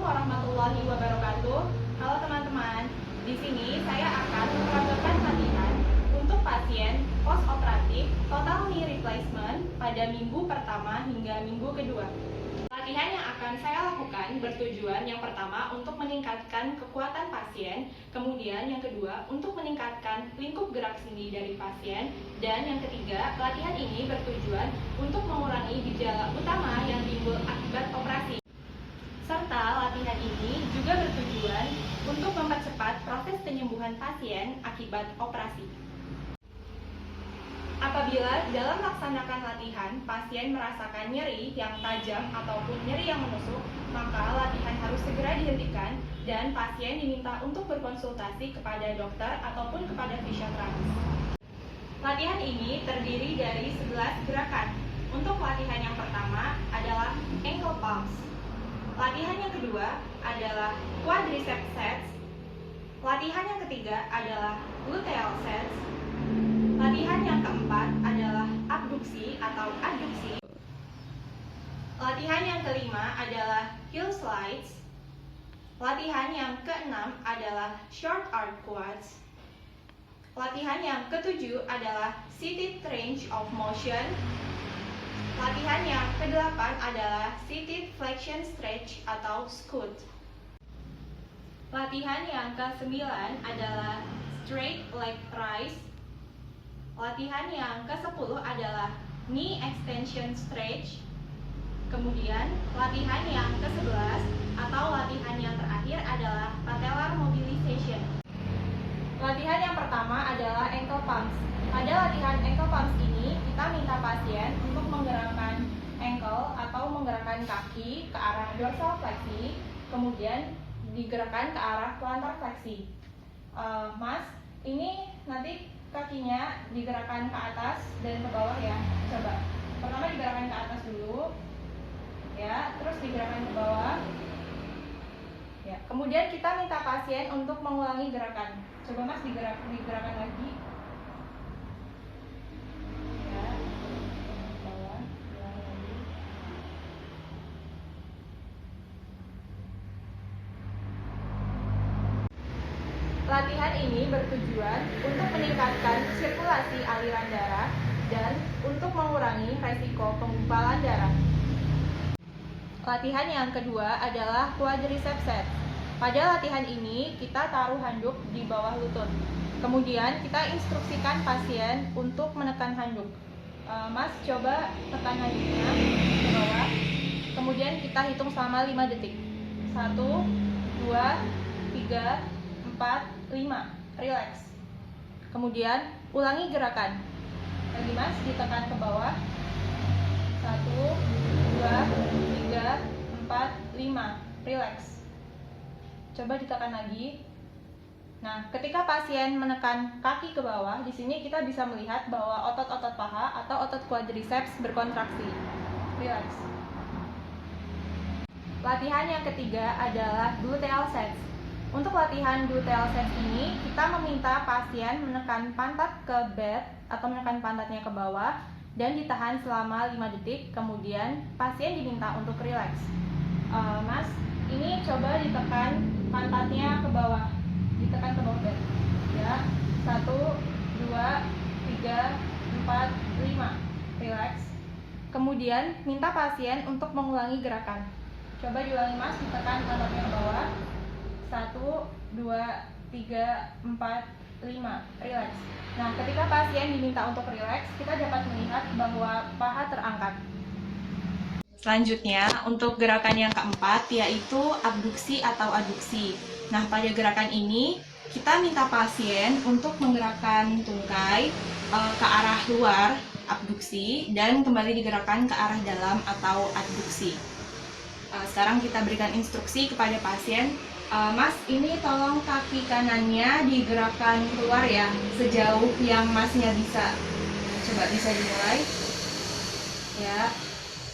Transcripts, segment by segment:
Assalamualaikum warahmatullahi wabarakatuh. Halo teman-teman, di sini saya akan memperagakan latihan untuk pasien post-operatif total knee replacement pada minggu pertama hingga minggu kedua. Latihan yang akan saya lakukan bertujuan yang pertama untuk meningkatkan kekuatan pasien, kemudian yang kedua untuk meningkatkan lingkup gerak sendi dari pasien, dan yang ketiga, latihan ini bertujuan untuk mengurangi gejala utama yang timbul akibat operasi. Serta latihan ini juga bertujuan untuk mempercepat proses penyembuhan pasien akibat operasi. Apabila dalam melaksanakan latihan, pasien merasakan nyeri yang tajam ataupun nyeri yang menusuk, maka latihan harus segera dihentikan dan pasien diminta untuk berkonsultasi kepada dokter ataupun kepada fisioterapis. Latihan ini terdiri dari 11 gerakan. Untuk latihan yang pertama adalah ankle pumps. Latihan yang kedua adalah quadriceps sets. Latihan yang ketiga adalah gluteal sets. Latihan yang keempat adalah abduksi atau adduksi. Latihan yang kelima adalah heel slides. Latihan yang keenam adalah short arm quads. Latihan yang ketujuh adalah seated range of motion. Latihan yang kedelapan adalah seated flexion stretch atau scoot. Latihan yang kesembilan adalah straight leg raise. Latihan yang ke-10 adalah knee extension stretch. Kemudian latihan yang ke-11 atau latihan yang terakhir adalah patellar mobilization. Latihan yang pertama adalah ankle pumps. Pada latihan ankle pumps ini, kita minta pasien untuk menggerakkan ankle atau menggerakkan kaki ke arah dorsal fleksi, kemudian digerakkan ke arah plantar fleksi. Mas, ini nanti kakinya digerakkan ke atas dan ke bawah ya. Coba. Pertama digerakkan ke atas dulu. Ya, terus digerakkan ke bawah. Ya, kemudian kita minta pasien untuk mengulangi gerakan. Coba Mas digerakkan lagi. Ya. Bawah, ulang lagi. Latihan ini bertujuan untuk meningkatkan sirkulasi aliran darah dan untuk mengurangi resiko penggumpalan darah. Latihan yang kedua adalah quadriceps set. Pada latihan ini, kita taruh handuk di bawah lutut. Kemudian kita instruksikan pasien untuk menekan handuk. Mas, coba tekan handuknya ke bawah. Kemudian kita hitung selama 5 detik. 1, 2, 3, 4, 5. Relax. Kemudian ulangi gerakan. Lagi Mas, ditekan ke bawah. 1, 2, 3, 4, 5. Relax. Coba ditekan lagi. Nah, ketika pasien menekan kaki ke bawah, di sini kita bisa melihat bahwa otot-otot paha atau otot quadriceps berkontraksi. Relax. Latihan yang ketiga adalah gluteal sets. Untuk latihan gluteal sets ini, kita meminta pasien menekan pantat ke bed atau menekan pantatnya ke bawah dan ditahan selama 5 detik, kemudian pasien diminta untuk relax. Mas, ini coba ditekan pantatnya ke bawah, ditekan ke bawah bed. Ya, 1, 2, 3, 4, 5, relax. Kemudian minta pasien untuk mengulangi gerakan. Coba diulangi Mas, ditekan pantatnya ke bawah. 1, 2, 3, 4, 5, relax. Nah, ketika pasien diminta untuk relax, kita dapat melihat bahwa paha terangkat. Selanjutnya, untuk gerakan yang keempat, yaitu abduksi atau aduksi. Nah, pada gerakan ini, kita minta pasien untuk menggerakkan tungkai ke arah luar, abduksi, dan kembali digerakkan ke arah dalam atau adduksi. Sekarang kita berikan instruksi kepada pasien. Mas, ini tolong kaki kanannya digerakkan keluar ya, sejauh yang Masnya bisa. Coba bisa dimulai. Ya.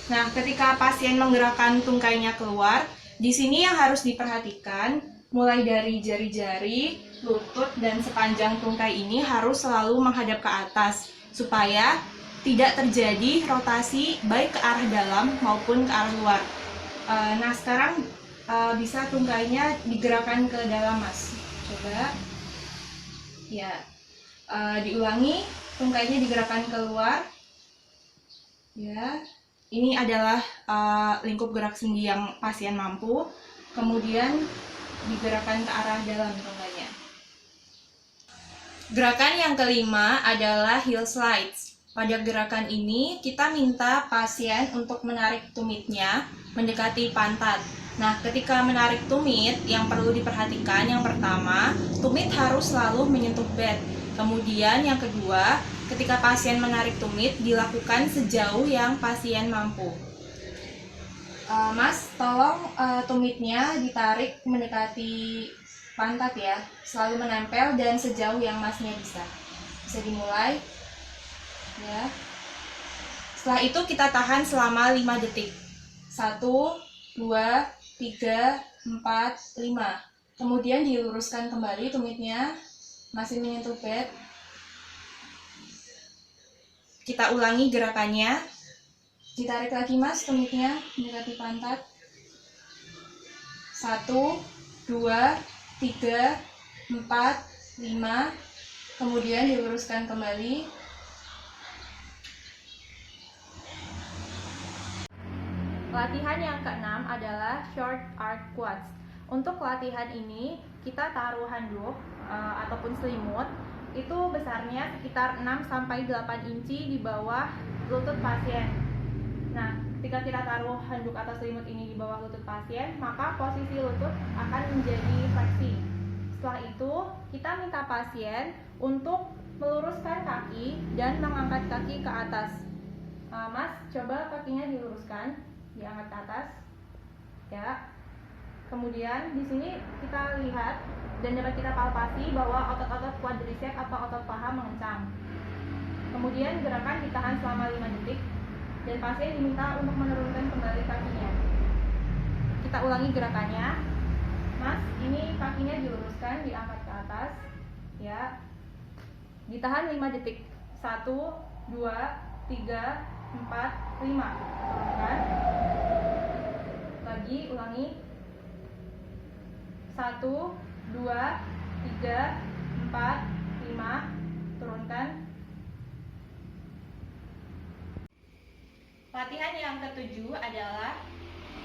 Nah, ketika pasien menggerakkan tungkainya keluar, di sini yang harus diperhatikan, mulai dari jari-jari, lutut, dan sepanjang tungkai ini harus selalu menghadap ke atas, supaya tidak terjadi rotasi baik ke arah dalam maupun ke arah luar. Nah, sekarang bisa tungkainya digerakkan ke dalam, Mas. Coba. Ya. Diulangi, tungkainya digerakkan keluar. Ya. Ini adalah lingkup gerak sendi yang pasien mampu. Kemudian digerakkan ke arah dalam tungkainya. Gerakan yang kelima adalah heel slides. Pada gerakan ini, kita minta pasien untuk menarik tumitnya mendekati pantat. Nah, ketika menarik tumit, yang perlu diperhatikan yang pertama, tumit harus selalu menyentuh bed. Kemudian yang kedua, ketika pasien menarik tumit, dilakukan sejauh yang pasien mampu. Mas, tolong tumitnya ditarik mendekati pantat ya, selalu menempel dan sejauh yang masnya bisa. Bisa dimulai. Ya. Setelah itu kita tahan selama 5 detik. 1, 2, 3, 4, 5. Kemudian diluruskan kembali tumitnya, masih menyentuh bed. Kita ulangi gerakannya. Ditarik lagi, Mas, tumitnya mendekati pantat. 1, 2, 3, 4, 5. Kemudian diluruskan kembali. Latihan yang keenam adalah short arc squats. Untuk latihan ini kita taruh handuk ataupun selimut itu besarnya sekitar 6-8 inci di bawah lutut pasien. Nah, ketika kita taruh handuk atau selimut ini di bawah lutut pasien, maka posisi lutut akan menjadi fleksi. Setelah itu, kita minta pasien untuk meluruskan kaki dan mengangkat kaki ke atas. Mas, coba kakinya diluruskan, diangkat ke atas. Ya. Kemudian di sini kita lihat dan dapat kita palpasi bahwa otot-otot quadriceps atau otot paha mengencang. Kemudian gerakan ditahan selama 5 detik dan pasien diminta untuk menurunkan kembali kakinya. Kita ulangi gerakannya. Mas, ini kakinya diluruskan, diangkat ke atas. Ya. Ditahan 5 detik. 1, 2, 3, 4, 5. Turunkan. Lagi, ulangi. 1, 2, 3, 4, 5. Turunkan. Latihan yang ketujuh adalah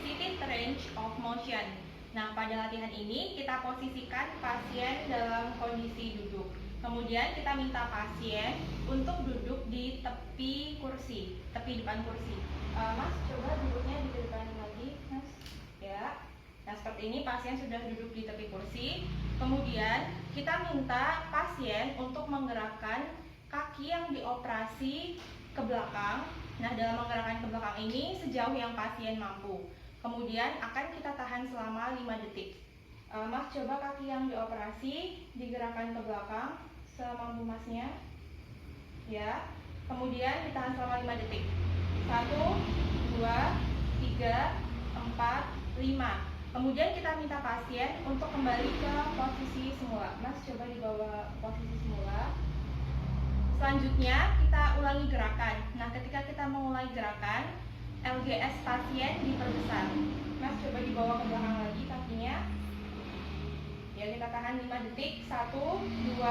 seated range of motion. Nah, pada latihan ini kita posisikan pasien dalam kondisi duduk. Kemudian kita minta pasien untuk duduk di tepi kursi, tepi depan kursi. Mas, coba duduknya di depan lagi, Mas. Ya. Nah, seperti ini pasien sudah duduk di tepi kursi. Kemudian kita minta pasien untuk menggerakkan kaki yang dioperasi ke belakang. Nah, dalam menggerakkan ke belakang ini sejauh yang pasien mampu. Kemudian akan kita tahan selama 5 detik. Mas, coba kaki yang dioperasi digerakkan ke belakang semampu Masnya. Ya. Kemudian ditahan selama 5 detik. 1, 2, 3, 4, 5. Kemudian kita minta pasien untuk kembali ke posisi semula. Mas, coba dibawa posisi semula. Selanjutnya kita ulangi gerakan. Nah, ketika kita memulai gerakan, LGS pasien diperbesar. Mas, coba dibawa ke belakang lagi kakinya. Ya, kita tahan 5 detik. 1, 2,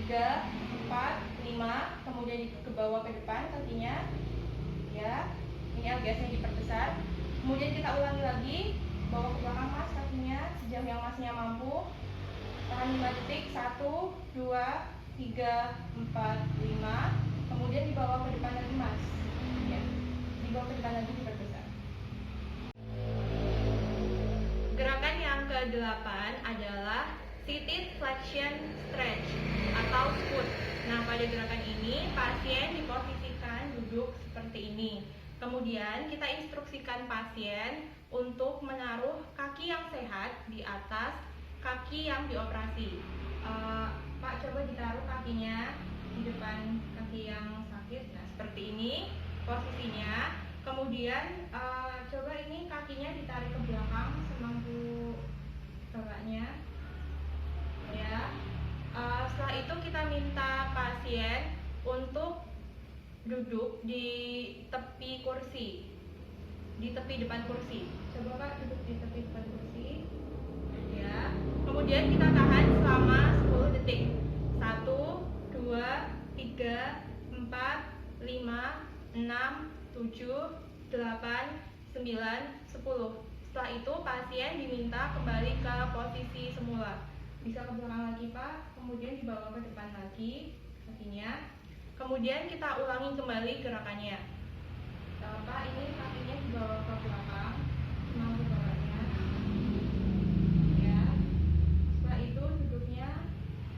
3, 4, 5. Kemudian ke bawah ke depan kakinya. Ya, ini LGS-nya diperbesar. Kemudian kita ulangi lagi. Bawa ke belakang, Mas, kakinya sejauh yang Masnya mampu. Tahan 5 detik. 1, 2, 3, 4, 5. Kemudian dibawa ke depan lagi, Mas. Ya, dibawa ke depan lagi diperbesar. Gerakan yang ke-8 adalah seated flexion stretch atau squat. Nah, pada gerakan ini pasien diposisikan duduk seperti ini. Kemudian kita instruksikan pasien untuk menaruh kaki yang sehat di atas kaki yang dioperasi. Pak, coba ditaruh kakinya di depan kaki yang sakit. Nah, seperti ini posisinya. Kemudian coba ini kakinya ditarik ke belakang semampu bapaknya. Ya. Setelah itu kita minta pasien untuk duduk di tepi kursi. di tepi depan kursi. Coba Kak duduk di tepi depan kursi. Ya. Kemudian kita tahan selama 10 detik. 1, 2, 3, 4, 5, 6, 7, 8, 9, 10. Setelah itu pasien diminta kembali ke posisi semula. Bisa ke belakang lagi Pak, kemudian dibawa ke depan lagi kakinya. Kemudian kita ulangi kembali gerakannya. Pak, ini kakinya dibawa ke belakang, mampu bawahnya. Ya. Setelah itu duduknya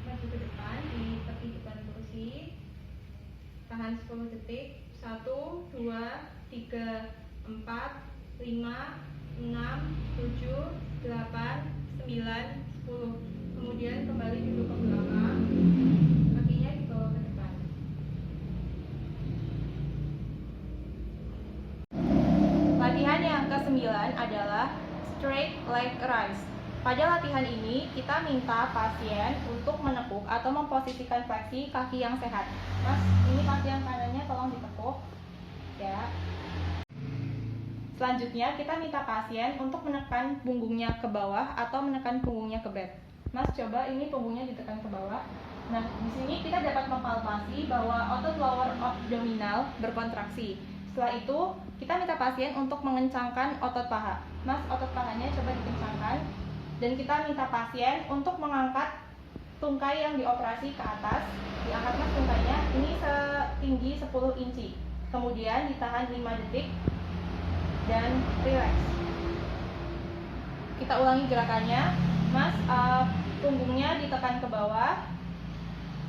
maju ke depan di tepi depan kursi. Tahan 10 detik. 1, 2, 3, 4, 5, 6, 7, 8, 9, 10. Kemudian kembali duduk ke belakang. Kakinya dibawa ke depan. Latihan yang ke-9 adalah straight leg raise. Pada latihan ini, kita minta pasien untuk menekuk atau memposisikan fleksi kaki yang sehat. Mas, ini kaki yang kanannya tolong ditekuk. Ya. Selanjutnya, kita minta pasien untuk menekan punggungnya ke bawah atau menekan punggungnya ke back. Mas, coba ini punggungnya ditekan ke bawah. Nah, di sini kita dapat mempalpasi bahwa otot lower abdominal berkontraksi. Setelah itu, kita minta pasien untuk mengencangkan otot paha. Mas, otot pahanya coba dikencangkan. Dan kita minta pasien untuk mengangkat tungkai yang dioperasi ke atas. Diangkat Mas tungkainya, ini setinggi 10 inci. Kemudian ditahan 5 detik dan relax. Kita ulangi gerakannya. Mas, punggungnya ditekan ke bawah,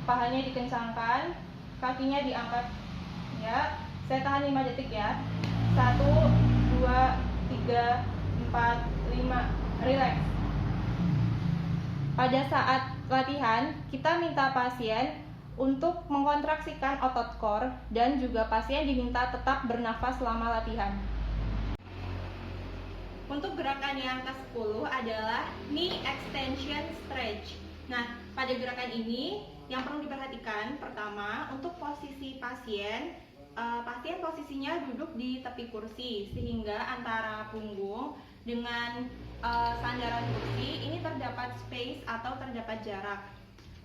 pahanya dikencangkan, kakinya diangkat. Ya, saya tahan 5 detik ya. 1, 2, 3, 4, 5, relax. Pada saat latihan, kita minta pasien untuk mengkontraksikan otot core dan juga pasien diminta tetap bernafas selama latihan. Untuk gerakan yang ke-10 adalah knee extension stretch. Nah, pada gerakan ini yang perlu diperhatikan pertama untuk posisi pasien, pasien posisinya duduk di tepi kursi sehingga antara punggung dengan sandaran kursi ini terdapat space atau terdapat jarak.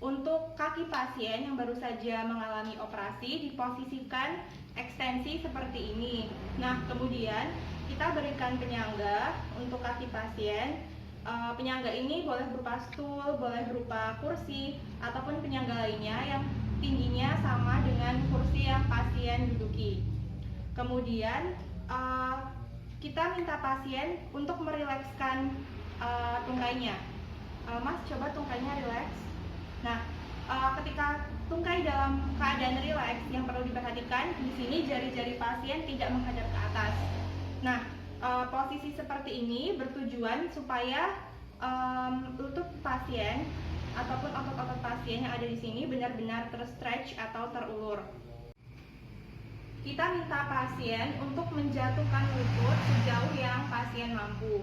Untuk kaki pasien yang baru saja mengalami operasi diposisikan ekstensi seperti ini. Nah, kemudian kita berikan penyangga untuk kaki pasien. Penyangga ini boleh berupa stool, boleh berupa kursi, ataupun penyangga lainnya yang tingginya sama dengan kursi yang pasien duduki. Kemudian kita minta pasien untuk merilekskan tungkainya. Mas, coba tungkainya rileks. Nah, ketika tungkai dalam keadaan rileks, yang perlu diperhatikan di sini jari-jari pasien tidak menghadap ke atas. Nah, posisi seperti ini bertujuan supaya lutut pasien ataupun otot-otot pasien yang ada di sini benar-benar terstretch atau terulur. Kita minta pasien untuk menjatuhkan lutut sejauh yang pasien mampu.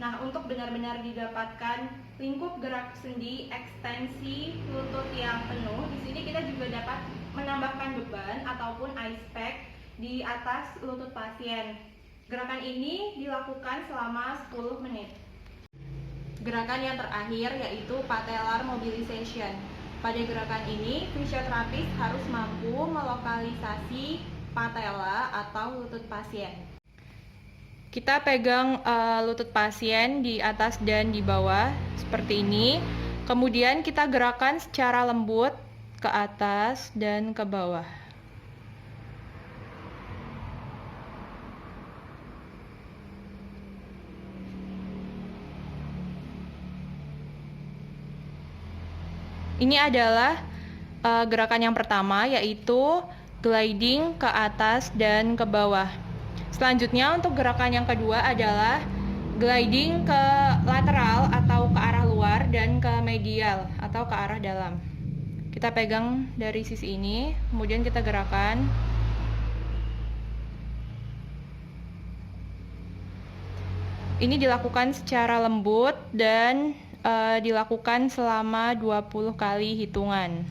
Nah, untuk benar-benar didapatkan lingkup gerak sendi ekstensi lutut yang penuh, di sini kita juga dapat menambahkan beban ataupun ice pack di atas lutut pasien. Gerakan ini dilakukan selama 10 menit. Gerakan yang terakhir yaitu patellar mobilization. Pada gerakan ini, fisioterapis harus mampu melokalisasi patella atau lutut pasien. Kita pegang lutut pasien di atas dan di bawah seperti ini. Kemudian kita gerakan secara lembut ke atas dan ke bawah. Ini adalah gerakan yang pertama, yaitu gliding ke atas dan ke bawah. Selanjutnya untuk gerakan yang kedua adalah gliding ke lateral atau ke arah luar dan ke medial atau ke arah dalam. Kita pegang dari sisi ini, kemudian kita gerakan. Ini dilakukan secara lembut dan dilakukan selama 20 kali hitungan.